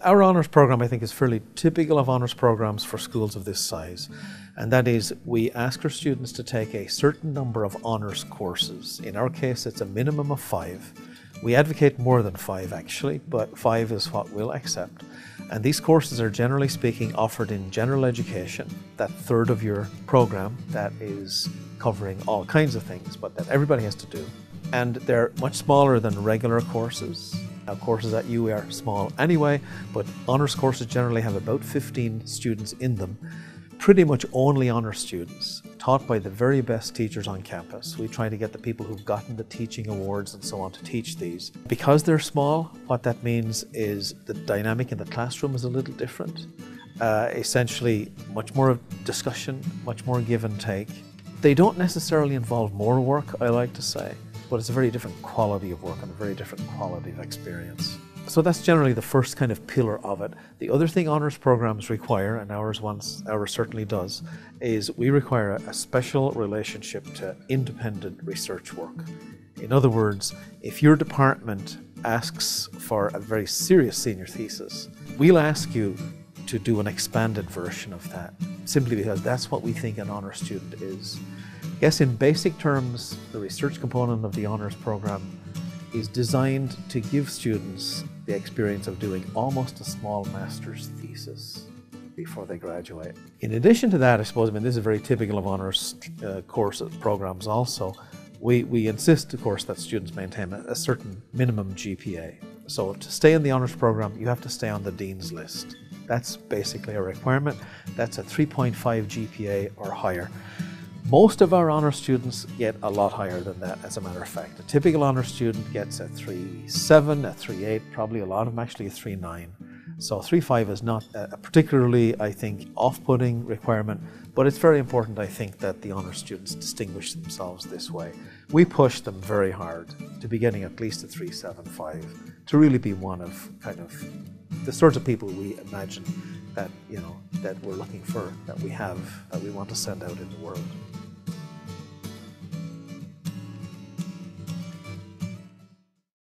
Our honours programme, I think, is fairly typical of honours programmes for schools of this size. And that is, we ask our students to take a certain number of honours courses. In our case, it's a minimum of 5. We advocate more than 5 actually, but 5 is what we'll accept. And these courses are, generally speaking, offered in general education, that third of your programme that is covering all kinds of things, but that everybody has to do. And they're much smaller than regular courses. Now, courses at UE are small anyway, but honours courses generally have about 15 students in them. Pretty much only honours students, taught by the very best teachers on campus. We try to get the people who've gotten the teaching awards and so on to teach these. Because they're small, what that means is the dynamic in the classroom is a little different. Essentially, much more discussion, much more give and take. They don't necessarily involve more work, I like to say, but it's a very different quality of work and a very different quality of experience. So that's generally the first kind of pillar of it. The other thing honours programs require, and ours certainly does, is we require a special relationship to independent research work. In other words, if your department asks for a very serious senior thesis, we'll ask you to do an expanded version of that, simply because that's what we think an honours student is. Yes, in basic terms, the research component of the honours program is designed to give students the experience of doing almost a small master's thesis before they graduate. In addition to that, I suppose, this is very typical of honours course programs also, we insist, of course, that students maintain a certain minimum GPA. So to stay in the honours program, you have to stay on the Dean's list. That's basically a requirement. That's a 3.5 GPA or higher. Most of our honours students get a lot higher than that, as a matter of fact. A typical honours student gets a 3.7, a 3.8, probably a lot of them actually a 3.9. So 3.5 is not a particularly, I think, off-putting requirement, but it's very important, I think, that the honours students distinguish themselves this way. We push them very hard to be getting at least a 3.75, to really be one of kind of the sorts of people we imagine that, that we're looking for, that we have, that we want to send out in the world.